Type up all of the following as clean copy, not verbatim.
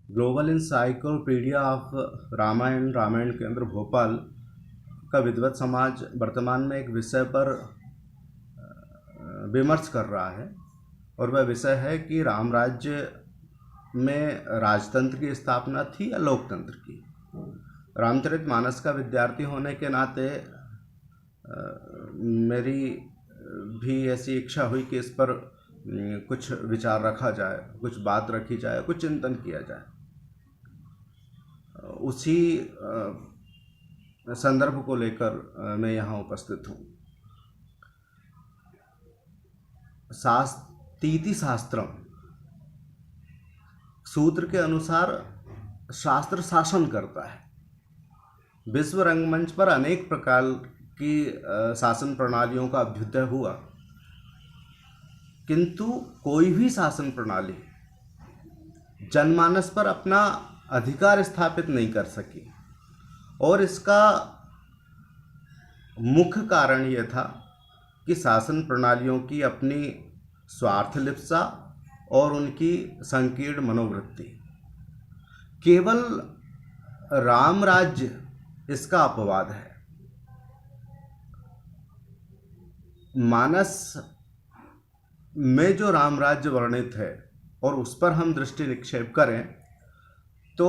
Global encyclopedia of Ramayana Ramayana Kendra Bhopal का विद्वत समाज वर्तमान में एक विषय पर विमर्श कर रहा है और वह विषय है कि राम राज्य में राजतंत्र की स्थापना थी या लोकतंत्र की। रामचरितमानस का विद्यार्थी होने के नाते मेरी भी ऐसी इच्छा हुई कि इस पर कुछ विचार रखा जाए, कुछ बात रखी जाए, कुछ चिंतन किया जाए। उसी संदर्भ को लेकर मैं यहाँ उपस्थित हूँ। शास्तीति शास्त्रम सूत्र के अनुसार शास्त्र शासन करता है। विश्व रंगमंच पर अनेक प्रकार की शासन प्रणालियों का अभ्युदय हुआ, किंतु कोई भी शासन प्रणाली जनमानस पर अपना अधिकार स्थापित नहीं कर सकी। और इसका मुख्य कारण यह था कि शासन प्रणालियों की अपनी स्वार्थलिप्सा और उनकी संकीर्ण मनोवृत्ति। केवल राम राज्य इसका अपवाद है। मानस में जो राम राज्य वर्णित है और उस पर हम दृष्टि निक्षेप करें तो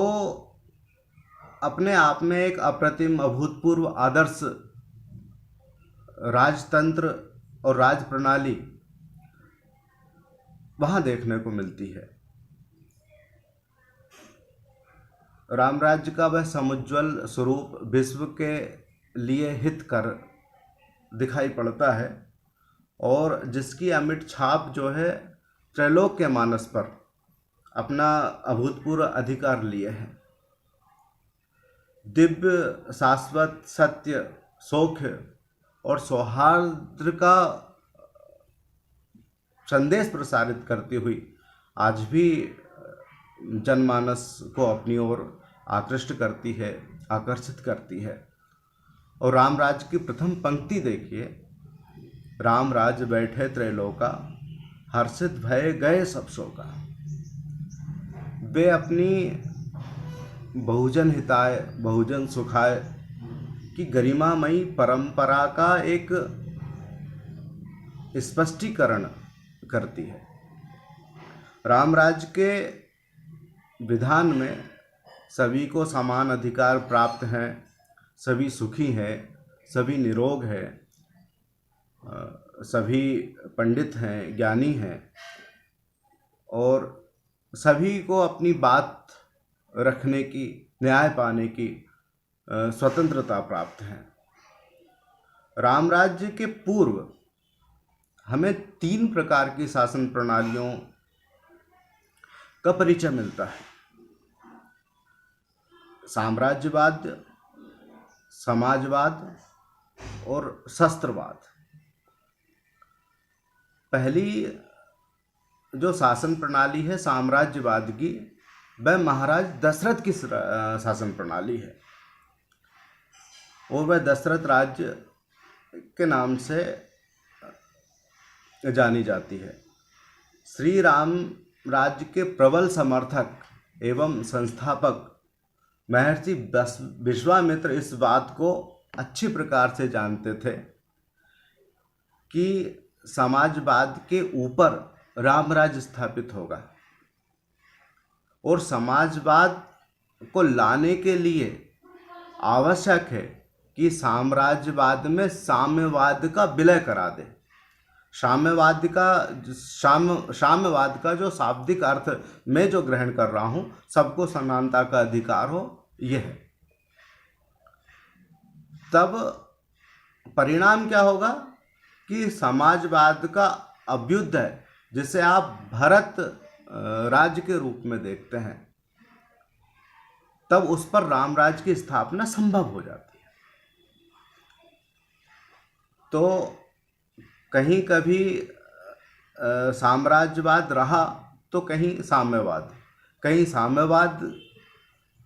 अपने आप में एक अप्रतिम अभूतपूर्व आदर्श राजतंत्र और राज प्रणाली वहाँ देखने को मिलती है। राम राज्य का वह समुज्ज्वल स्वरूप विश्व के लिए हितकर दिखाई पड़ता है और जिसकी अमिट छाप जो है त्रैलोक के मानस पर अपना अभूतपूर्व अधिकार लिए हैं। दिव्य शाश्वत सत्य सौख्य और सौहार्द का संदेश प्रसारित करती हुई आज भी जनमानस को अपनी ओर आकृष्ट करती है, आकर्षित करती है। और राम राज्य की प्रथम पंक्ति देखिए, राम राज्य बैठे त्रैलोका, हर्षित भय गए सब शोका। वे अपनी बहुजन हिताय बहुजन सुखाय की गरिमामयी परंपरा का एक स्पष्टीकरण करती है। राम राज्य के विधान में सभी को समान अधिकार प्राप्त हैं, सभी सुखी हैं, सभी निरोग हैं, सभी पंडित हैं, ज्ञानी हैं और सभी को अपनी बात रखने की, न्याय पाने की स्वतंत्रता प्राप्त है। राम राज्य के पूर्व हमें 3 प्रकार की शासन प्रणालियों का परिचय मिलता है: साम्राज्यवाद, समाजवाद और शस्त्रवाद। पहली जो शासन प्रणाली है साम्राज्यवाद की, वह महाराज दशरथ की शासन प्रणाली है और वह दशरथ राज्य के नाम से जानी जाती है। श्री राम राज्य के प्रबल समर्थक एवं संस्थापक महर्षि विश्वामित्र इस बात को अच्छी प्रकार से जानते थे कि समाजवाद के ऊपर राम राज्य स्थापित होगा और समाजवाद को लाने के लिए आवश्यक है कि साम्राज्यवाद में साम्यवाद का विलय करा दे। साम्यवाद का जो शाब्दिक अर्थ मैं जो ग्रहण कर रहा हूँ, सबको समानता का अधिकार हो, यह है। तब परिणाम क्या होगा कि समाजवाद का अभ्युदय, जिसे आप भरत राज्य के रूप में देखते हैं, तब उस पर राम राज्य की स्थापना संभव हो जाती है। तो कहीं कभी साम्राज्यवाद रहा तो कहीं साम्यवाद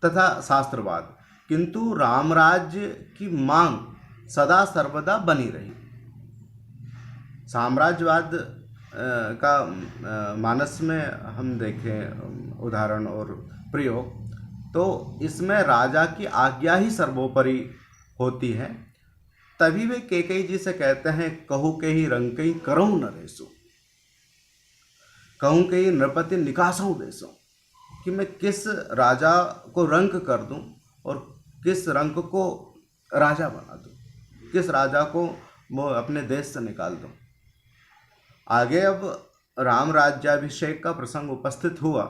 तथा शास्त्रवाद, किंतु राम राज्य की मांग सदा सर्वदा बनी रही। साम्राज्यवाद का मानस में हम देखें उदाहरण और प्रयोग, तो इसमें राजा की आज्ञा ही सर्वोपरि होती है। तभी वे कैकेयी जी से कहते हैं, कहू के ही रंकई करऊं नरेशु, कहूं के ही नृपति निकासों देशों, कि मैं किस राजा को रंक कर दूं और किस रंक को राजा बना दूं, किस राजा को वो अपने देश से निकाल दूं। आगे अब राम राज्याभिषेक का प्रसंग उपस्थित हुआ,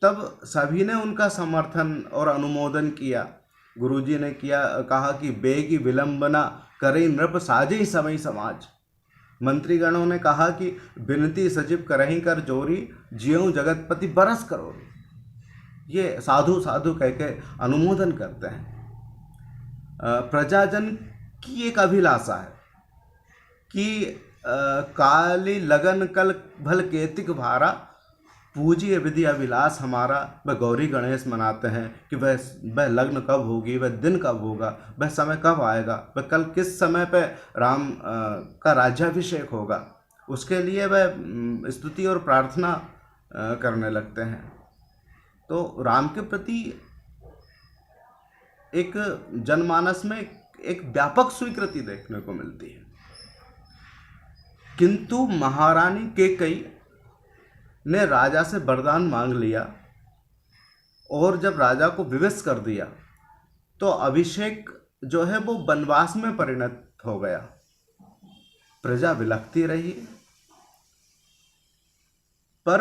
तब सभी ने उनका समर्थन और अनुमोदन किया। गुरुजी ने कहा कि बेगी विलंबना करे नृप साजे समय समाज। मंत्रीगणों ने कहा कि बिनती सचिव करहीं कर जोरी, ज्यों जगतपति बरस करोरी। ये साधु साधु कह के अनुमोदन करते हैं। प्रजाजन की एक अभिलाषा है कि काली लगन कल भल केतिक भारा, पूजिए विधि अभिलाष हमारा। वह गौरी गणेश मनाते हैं कि वह लग्न कब होगी, वह दिन कब होगा, वह समय कब आएगा, वह कल किस समय पे राम का राज्याभिषेक होगा। उसके लिए वह स्तुति और प्रार्थना करने लगते हैं। तो राम के प्रति एक जनमानस में एक व्यापक स्वीकृति देखने को मिलती है। किंतु महारानी कैकेयी ने राजा से वरदान मांग लिया और जब राजा को विवश कर दिया तो अभिषेक जो है वो वनवास में परिणत हो गया। प्रजा विलखती रही, पर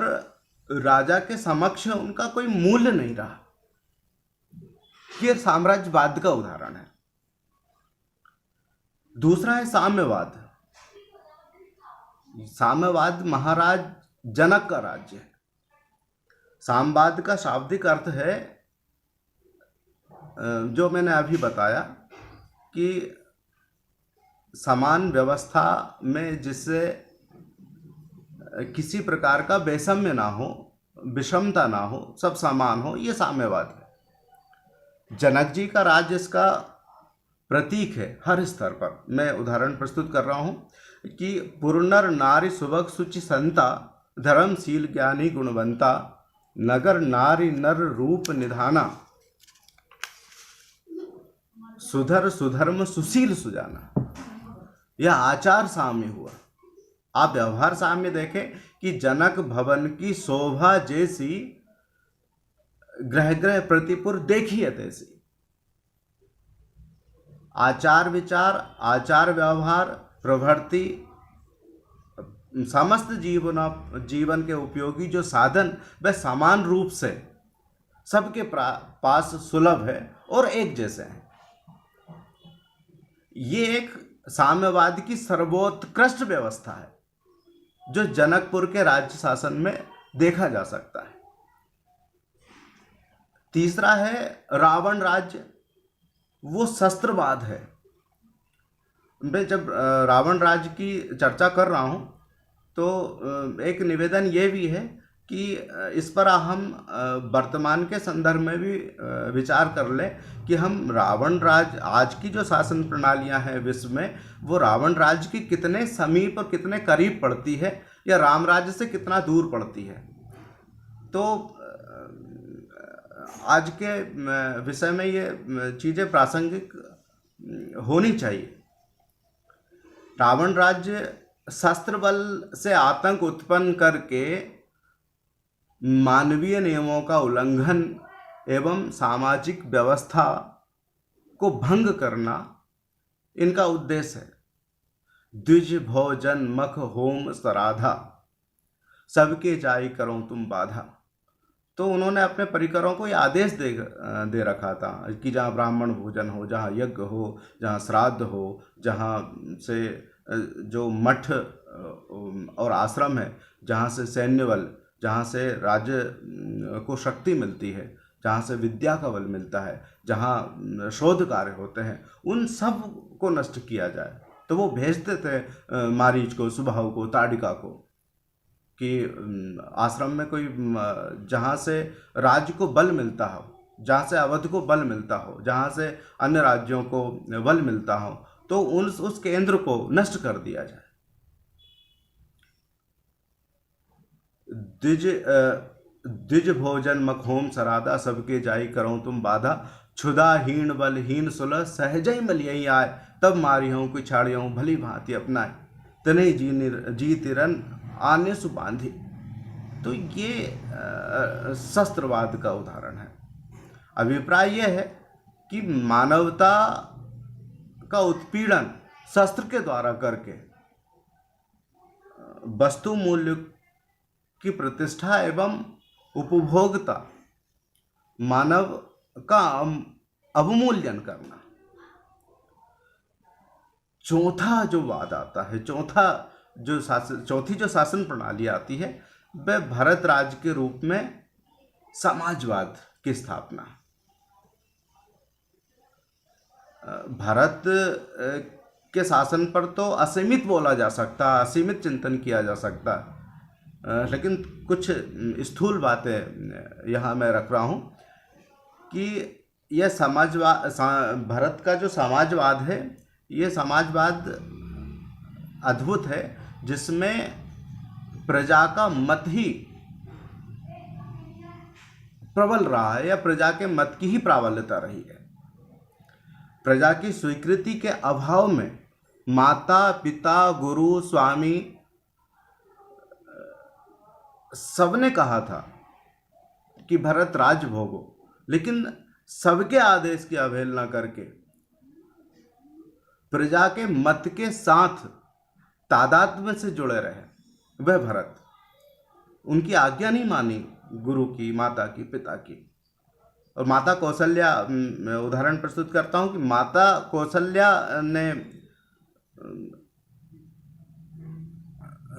राजा के समक्ष उनका कोई मूल्य नहीं रहा। यह साम्राज्यवाद का उदाहरण है। दूसरा है साम्यवाद। साम्यवाद महाराज जनक का राज्य है। सामवाद का शाब्दिक अर्थ है जो मैंने अभी बताया कि समान व्यवस्था में जिससे किसी प्रकार का वैषम्य ना हो, विषमता ना हो, सब समान हो, ये साम्यवाद है। जनक जी का राज्य इसका प्रतीक है हर स्तर पर। मैं उदाहरण प्रस्तुत कर रहा हूँ कि पुरनर नारी सुभग सुचि संता, धर्मशील ज्ञानी गुणवंता, नगर नारी नर रूप निधाना, सुधर सुधर्म सुशील सुजाना। यह आचार साम्य हुआ। आप व्यवहार साम्य देखें कि जनक भवन की शोभा जैसी, ग्रह ग्रह प्रतिपुर देखिए तैसी। आचार विचार, आचार व्यवहार, प्रवृत्ति, समस्त जीवन के उपयोगी जो साधन वह समान रूप से सबके पास सुलभ है और एक जैसे हैं। ये एक साम्यवाद की सर्वोत्कृष्ट व्यवस्था है जो जनकपुर के राज्य शासन में देखा जा सकता है। तीसरा है रावण राज्य। वो शस्त्रवाद है। मैं जब रावण राज्य की चर्चा कर रहा हूं तो एक निवेदन ये भी है कि इस पर हम वर्तमान के संदर्भ में भी विचार कर लें कि हम रावण राज्य, आज की जो शासन प्रणालियां हैं विश्व में, वो रावण राज्य की कितने समीप और कितने करीब पड़ती है या राम राज्य से कितना दूर पड़ती है। तो आज के विषय में ये चीज़ें प्रासंगिक होनी चाहिए। रावण राज्य शस्त्र बल से आतंक उत्पन्न करके मानवीय नियमों का उल्लंघन एवं सामाजिक व्यवस्था को भंग करना इनका उद्देश्य है। द्विज भोजन मख होम सराधा, सबके जाई करो तुम बाधा। तो उन्होंने अपने परिकरों को ये आदेश दे रखा था कि जहाँ ब्राह्मण भोजन हो, जहाँ यज्ञ हो, जहाँ श्राद्ध हो, जहाँ से जो मठ और आश्रम है, जहाँ से सैन्य बल, जहाँ से राज्य को शक्ति मिलती है, जहाँ से विद्या का बल मिलता है, जहाँ शोध कार्य होते हैं, उन सब को नष्ट किया जाए। तो वो भेजते थे मारीच को, सुबाहु को, ताड़िका को कि आश्रम में कोई जहाँ से राज्य को बल मिलता हो, जहाँ से अवध को बल मिलता हो, जहाँ से अन्य राज्यों को बल मिलता हो, तो उस केंद्र को नष्ट कर दिया जाए। द्विज द्विज भोजन मखोम सरादा, सबके जाई करो तुम बाधा, क्षुधाहीन बलहीन सुलह, सहजई मलियई आय, तब मारी हूँ कोई छाड़ी हूँ भली भांति अपनाए, तने जी तिरन आने सु बांधी। तो ये शस्त्रवाद का उदाहरण है। अभिप्राय यह है कि मानवता का उत्पीड़न शस्त्र के द्वारा करके वस्तु मूल्य की प्रतिष्ठा एवं उपभोक्ता मानव का अवमूल्यन करना। चौथा जो वाद आता है, चौथी जो शासन प्रणाली आती है, वह भारत राज्य के रूप में समाजवाद की स्थापना। भारत के शासन पर तो असीमित बोला जा सकता, असीमित चिंतन किया जा सकता, लेकिन कुछ स्थूल बातें यहाँ मैं रख रहा हूँ कि यह समाजवाद, भारत का जो समाजवाद है, ये समाजवाद अद्भुत है, जिसमें प्रजा का मत ही प्रबल रहा है, या प्रजा के मत की ही प्राबल्यता रही है। प्रजा की स्वीकृति के अभाव में माता पिता गुरु स्वामी सबने कहा था कि भरत राज्य भोगो, लेकिन सबके आदेश की अवहेलना करके प्रजा के मत के साथ तादात्म्य से जुड़े रहे वह भरत। उनकी आज्ञा नहीं मानी, गुरु की, माता की, पिता की। और माता कौशल्या, उदाहरण प्रस्तुत करता हूँ कि माता कौशल्या ने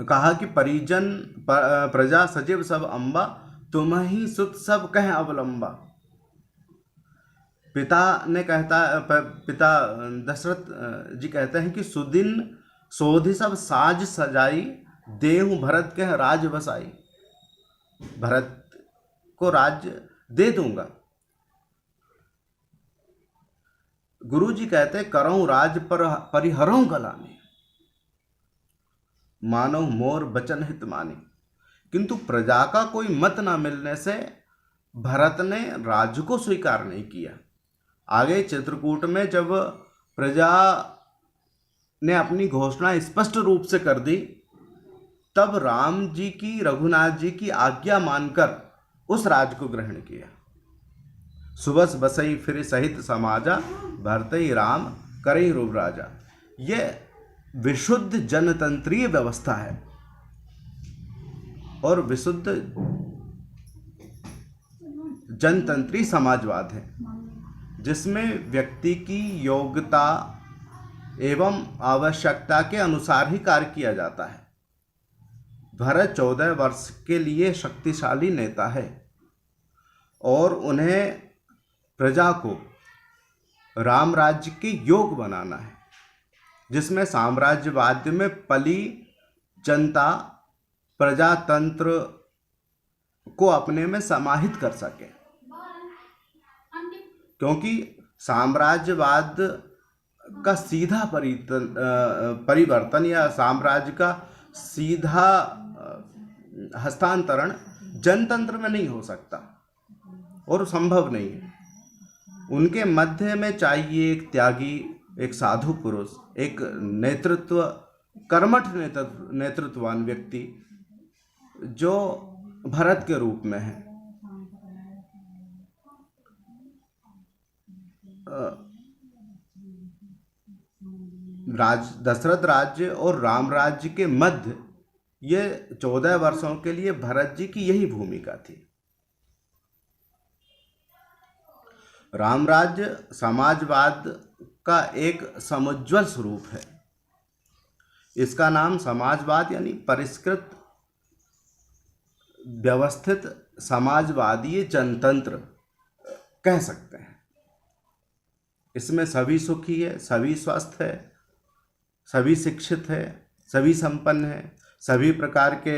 कहा कि परिजन प्रजा सजीव सब अम्बा, तुम ही सुत सब कह अवलंबा। पिता दशरथ जी कहते हैं कि सुदिन सोधि सब साज सजाई, देहु भरत के राज बसाई। भरत को राज्य दे दूंगा। गुरु जी कहते करऊं राज पर परिहरऊं गलानी, मानो मोर बचन हित मानी। किंतु प्रजा का कोई मत न मिलने से भरत ने राज्य को स्वीकार नहीं किया। आगे चित्रकूट में जब प्रजा ने अपनी घोषणा स्पष्ट रूप से कर दी, तब राम जी की, रघुनाथ जी की आज्ञा मानकर उस राज्य को ग्रहण किया। सुबस बसई फिर सहित समाजा, भरतई राम करई रूप राजा। ये विशुद्ध जनतंत्रीय व्यवस्था है और विशुद्ध जनतंत्री समाजवाद है, जिसमें व्यक्ति की योग्यता एवं आवश्यकता के अनुसार ही कार्य किया जाता है। भरत 14 वर्ष के लिए शक्तिशाली नेता है और उन्हें प्रजा को राम राज्य के योग बनाना है, जिसमें साम्राज्यवाद में पली जनता प्रजातंत्र को अपने में समाहित कर सके। क्योंकि साम्राज्यवाद का सीधा परिवर्तन या साम्राज्य का सीधा हस्तांतरण जनतंत्र में नहीं हो सकता और संभव नहीं है। उनके मध्य में चाहिए एक त्यागी, एक साधु पुरुष, एक कर्मठ नेतृत्ववान व्यक्ति, जो भरत के रूप में है। दशरथ राज्य और राम राज्य के मध्य ये 14 वर्षों के लिए भरत जी की यही भूमिका थी। राम राज्य समाजवाद का एक समुज्ज्वल स्वरूप है। इसका नाम समाजवाद यानी परिष्कृत व्यवस्थित समाजवादी जनतंत्र कह सकते हैं। इसमें सभी सुखी है, सभी स्वस्थ है, सभी शिक्षित है, सभी संपन्न है, सभी प्रकार के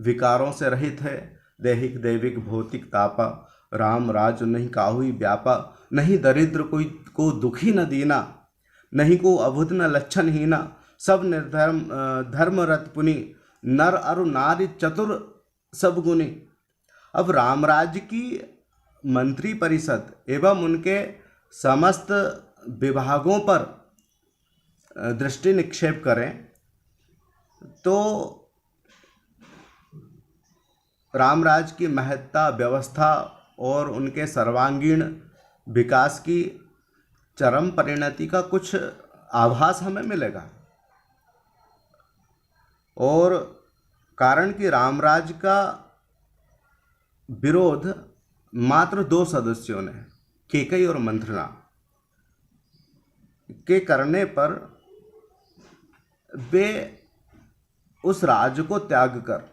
विकारों से रहित है। दैहिक दैविक भौतिक तापा, राम राज नहीं काहुई व्यापा। नहीं दरिद्र कोई को दुखी न दीना, नहीं को अभुत न लक्षण हीना। सब निर्धर्म धर्मरत पुनि, नर अरु नारी चतुर सब गुनी। अब रामराज्य की मंत्री परिषद एवं उनके समस्त विभागों पर दृष्टि निक्षेप करें तो रामराज्य की महत्ता, व्यवस्था और उनके सर्वांगीण विकास की चरम परिणति का कुछ आभास हमें मिलेगा। और कारण कि रामराज्य का विरोध मात्र 2 सदस्यों ने, केकई और मंथना, के करने पर वे उस राज्य को त्याग कर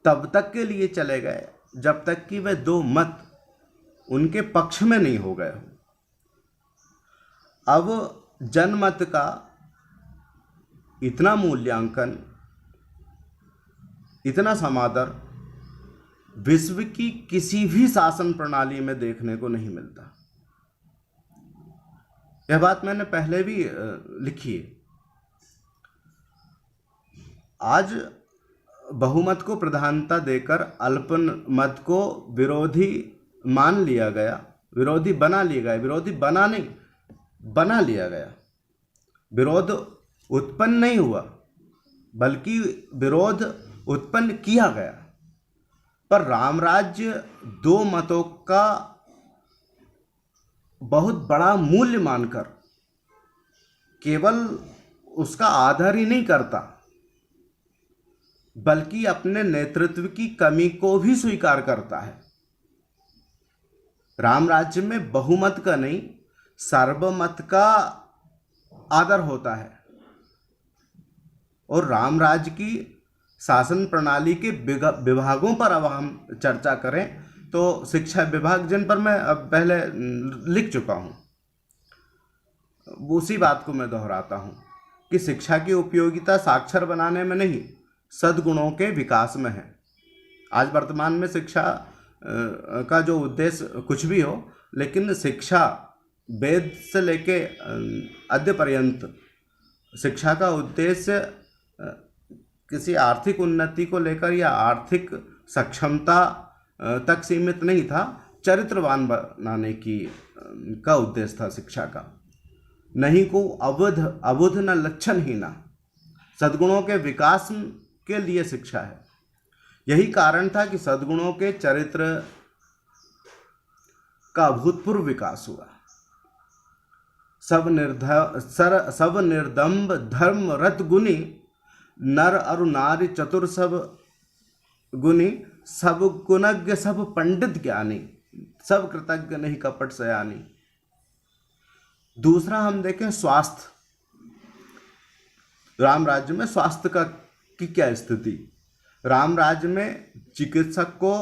तब तक के लिए चले गए जब तक कि वे 2 मत उनके पक्ष में नहीं हो गए। अब जनमत का इतना मूल्यांकन, इतना समादर विश्व की किसी भी शासन प्रणाली में देखने को नहीं मिलता। यह बात मैंने पहले भी लिखी है। आज बहुमत को प्रधानता देकर अल्पमत को विरोधी मान लिया गया, विरोधी बना लिया गया, विरोधी बना नहीं, बना लिया गया। विरोध उत्पन्न नहीं हुआ बल्कि विरोध उत्पन्न किया गया। पर रामराज्य 2 मतों का बहुत बड़ा मूल्य मानकर केवल उसका आदर ही नहीं करता बल्कि अपने नेतृत्व की कमी को भी स्वीकार करता है। रामराज्य में बहुमत का नहीं, सर्वमत का आदर होता है। और रामराज्य की शासन प्रणाली के विभागों पर अब हम चर्चा करें तो शिक्षा विभाग, जिन पर मैं अब पहले लिख चुका हूं, उसी बात को मैं दोहराता हूं कि शिक्षा की उपयोगिता साक्षर बनाने में नहीं, सद्गुणों के विकास में है। आज वर्तमान में शिक्षा का जो उद्देश्य कुछ भी हो, लेकिन शिक्षा वेद से लेके अद्य पर्यंत शिक्षा का उद्देश्य किसी आर्थिक उन्नति को लेकर या आर्थिक सक्षमता तक सीमित नहीं था, चरित्रवान बनाने की का उद्देश्य था शिक्षा का। नहीं को अबुध न लक्षणहीना, सद्गुणों के विकास के लिए शिक्षा है। यही कारण था कि सद्गुणों के चरित्र का अभूतपूर्व विकास हुआ। सब निर्दम्ब धर्म रत गुनी, नर अरु नारी चतुर सब गुनी, सब गुणज्ञ सब पंडित ज्ञानी, सब कृतज्ञ नहीं कपट सयानी। दूसरा हम देखें स्वास्थ्य। राम राज्य में स्वास्थ्य की क्या स्थिति। राम राज्य में चिकित्सक को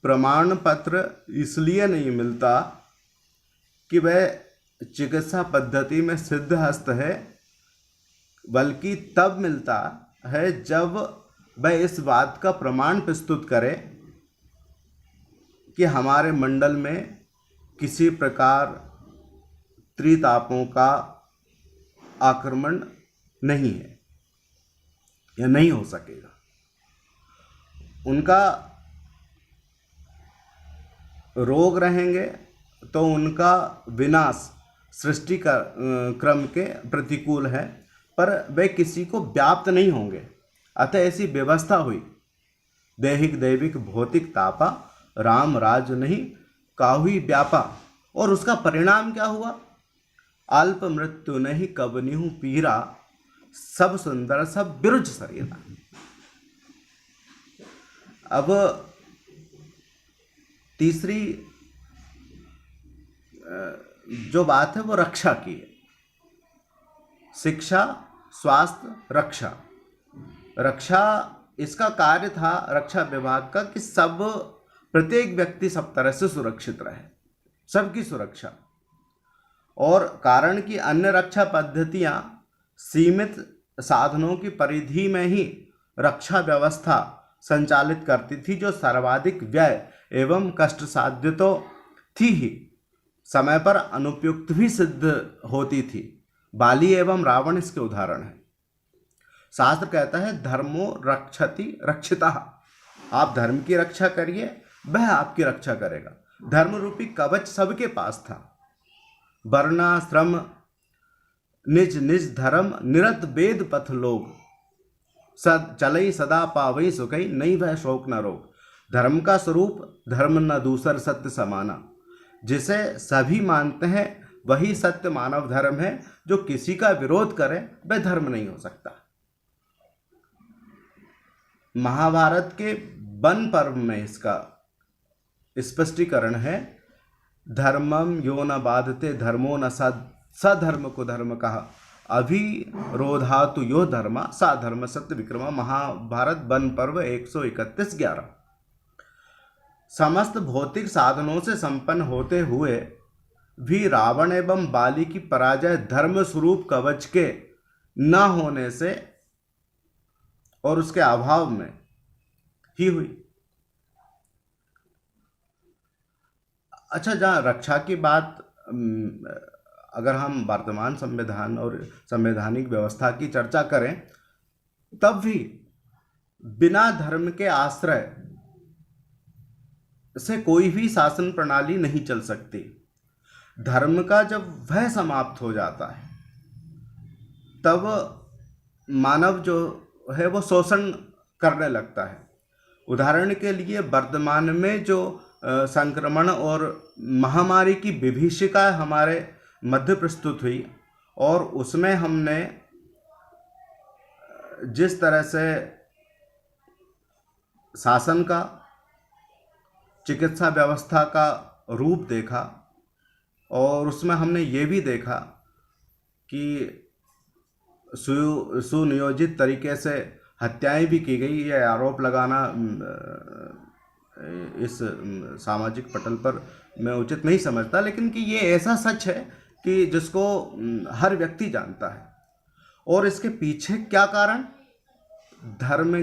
प्रमाण पत्र इसलिए नहीं मिलता कि वह चिकित्सा पद्धति में सिद्धहस्त है, बल्कि तब मिलता है जब वह इस बात का प्रमाण प्रस्तुत करे कि हमारे मंडल में किसी प्रकार त्रितापों का आक्रमण नहीं है या नहीं हो सकेगा। उनका रोग रहेंगे तो उनका विनाश सृष्टि का क्रम के प्रतिकूल है, पर वे किसी को व्याप्त नहीं होंगे। अतः ऐसी व्यवस्था हुई। दैहिक दैविक भौतिक तापा, राम राज नहीं काहुई व्यापा। और उसका परिणाम क्या हुआ? अल्प मृत्यु नहीं कबनिहु पीरा, सब सुंदर सब बिरुज शरीरा। अब तीसरी जो बात है वो रक्षा की है। शिक्षा, स्वास्थ्य, रक्षा। रक्षा इसका कार्य था रक्षा विभाग का कि सब प्रत्येक व्यक्ति सब तरह से सुरक्षित रहे, सबकी सुरक्षा। और कारण कि अन्य रक्षा पद्धतियां सीमित साधनों की परिधि में ही रक्षा व्यवस्था संचालित करती थी, जो सर्वाधिक व्यय एवं कष्ट साध्य तो थी ही, समय पर अनुपयुक्त भी सिद्ध होती थी। बाली एवं रावण इसके उदाहरण है। शास्त्र कहता है धर्मो रक्षति रक्षितः। आप धर्म की रक्षा करिए, वह आपकी रक्षा करेगा। धर्म रूपी कवच सबके पास था। वर्णाश्रम निज निज धर्म निरत वेद पथ लोग, सद चलई सदा पावई सुखई नहीं वह शोक न रोग। धर्म का स्वरूप धर्म न दूसर सत्य समाना, जिसे सभी मानते हैं वही सत्य मानव धर्म है। जो किसी का विरोध करे वह धर्म नहीं हो सकता। महाभारत के वन पर्व में इसका स्पष्टीकरण है। धर्मम यो न बाधते धर्मो न सधर्म को धर्म कहा, अभिरोधातु यो धर्मा सा धर्म सत्य विक्रमा। महाभारत वन पर्व 131:11। समस्त भौतिक साधनों से संपन्न होते हुए भी रावण एवं बाली की पराजय धर्म स्वरूप कवच के न होने से और उसके अभाव में ही हुई। अच्छा, जहाँ रक्षा की बात, अगर हम वर्तमान संविधान और संवैधानिक व्यवस्था की चर्चा करें, तब भी बिना धर्म के आश्रय से कोई भी शासन प्रणाली नहीं चल सकती। धर्म का जब वह समाप्त हो जाता है, तब मानव जो है वो शोषण करने लगता है। उदाहरण के लिए वर्तमान में जो संक्रमण और महामारी की विभीषिका हमारे मध्य प्रस्तुत हुई, और उसमें हमने जिस तरह से शासन का, चिकित्सा व्यवस्था का रूप देखा, और उसमें हमने ये भी देखा कि सुनियोजित तरीके से हत्याएं भी की गई। यह आरोप लगाना इस सामाजिक पटल पर मैं उचित नहीं समझता, लेकिन कि ये ऐसा सच है कि जिसको हर व्यक्ति जानता है। और इसके पीछे क्या कारण? धर्म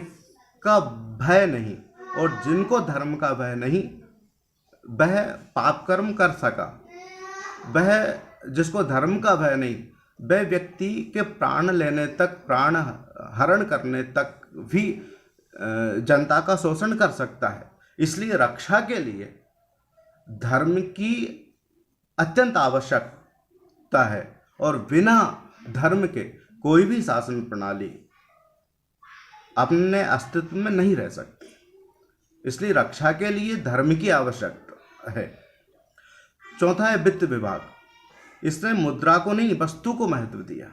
का भय नहीं, और जिनको धर्म का भय नहीं वह पाप कर्म कर सका। वह जिसको धर्म का भय नहीं, वह व्यक्ति के प्राण लेने तक, प्राण हरण करने तक भी जनता का शोषण कर सकता है। इसलिए रक्षा के लिए धर्म की अत्यंत आवश्यकता है, और बिना धर्म के कोई भी शासन प्रणाली अपने अस्तित्व में नहीं रह सकती। इसलिए रक्षा के लिए धर्म की आवश्यकता है। चौथा है वित्त विभाग। इसने मुद्रा को नहीं, वस्तु को महत्व दिया।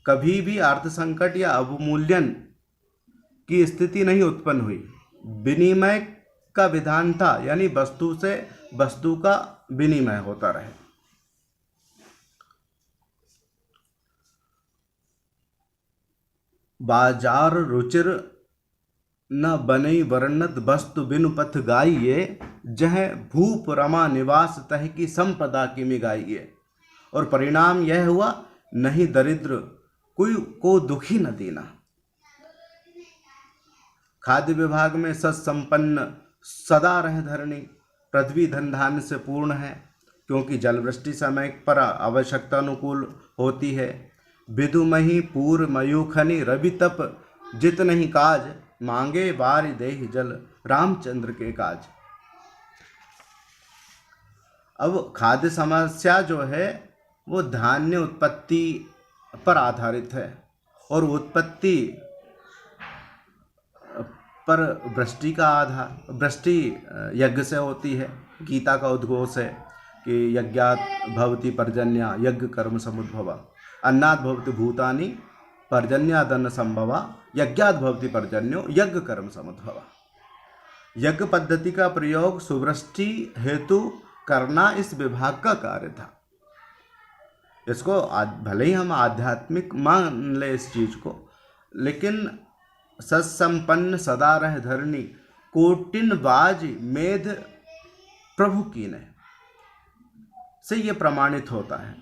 कभी भी अर्थ संकट या अवमूल्यन की स्थिति नहीं उत्पन्न हुई। विनिमय का विधान था, यानी वस्तु से वस्तु का विनिमय होता रहे। बाजार रुचिर न बनई वर्णत वस्तु बिनु पथ गाइए, जह भूप रमा निवास तह की संपदा की मिगाइए। और परिणाम यह हुआ, नहीं दरिद्र कोई को दुखी न देना। खाद्य विभाग में सत्संपन्न सदा रह धरणी, पृथ्वी धन धान्य से पूर्ण है, क्योंकि जलवृष्टि समय पर आवश्यकता अनुकूल होती है। विदुमही पूर्व मयूखनि रवि तप जित नहीं काज, मांगे बार देहि जल रामचंद्र के काज। अब खाद्य समस्या जो है वो धान्य उत्पत्ति पर आधारित है, और उत्पत्ति पर वृष्टि का आधार, वृष्टि यज्ञ से होती है। गीता का उद्घोष है कि यज्ञात् भवति पर्जन्या यज्ञ कर्म समुद्भवा, अन्नात् भवति भूतानि पर्जन्यादन्न संभवा, यज्ञात् भवति पर्जन्यो यज्ञ कर्म समुद्भवा। यज्ञ पद्धति का प्रयोग सुवृष्टि हेतु करना इस विभाग का कार्य था। इसको भले ही हम आध्यात्मिक मान ले इस चीज को, लेकिन सत्संपन्न सदा रह धरणी, कोटिन बाज मेध प्रभु कीने से ये प्रमाणित होता है।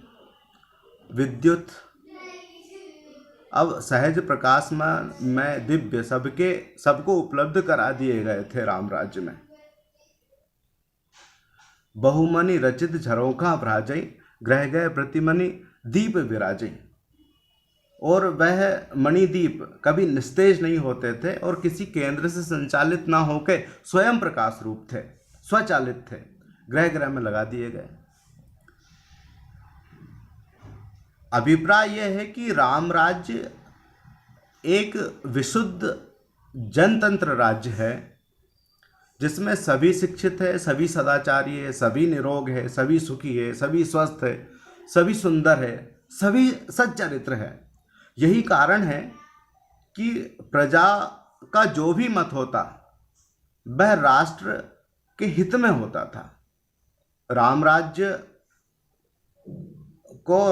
विद्युत अब सहज प्रकाश में दिव्य सबको उपलब्ध करा दिए गए थे राम राज्य में। बहुमनि रचित झरोखा भ्राजई, ग्रह गए प्रतिमनि दीप विराजई। और वह मणिद्वीप कभी निस्तेज नहीं होते थे और किसी केंद्र से संचालित ना होकर स्वयं प्रकाश रूप थे, स्वचालित थे, ग्रह ग्रह में लगा दिए गए। अभिप्राय यह है कि राम राज्य एक विशुद्ध जनतंत्र राज्य है जिसमें सभी शिक्षित है, सभी सदाचारी है, सभी निरोग है, सभी सुखी है, सभी स्वस्थ है, सभी सुंदर है, सभी सच्चरित्र है। यही कारण है कि प्रजा का जो भी मत होता वह राष्ट्र के हित में होता था। राम राज्य को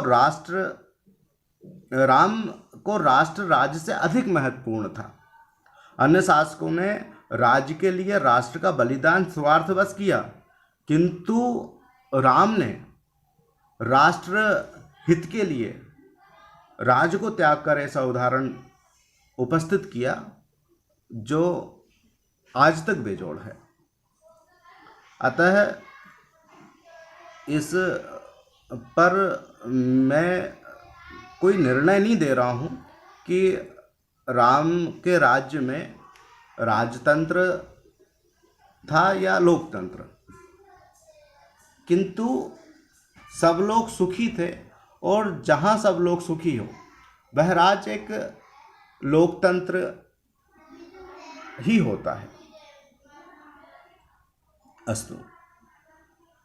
राष्ट्र राज्य से अधिक महत्वपूर्ण था। अन्य शासकों ने राज्य के लिए राष्ट्र का बलिदान स्वार्थवश किया, किंतु राम ने राष्ट्र हित के लिए राज्य को त्याग कर ऐसा उदाहरण उपस्थित किया जो आज तक बेजोड़ है। अतः इस पर मैं कोई निर्णय नहीं दे रहा हूँ कि राम के राज्य में राजतंत्र था या लोकतंत्र, किंतु सब लोग सुखी थे और जहाँ सब लोग सुखी हो वह राज्य एक लोकतंत्र ही होता है। अस्तु।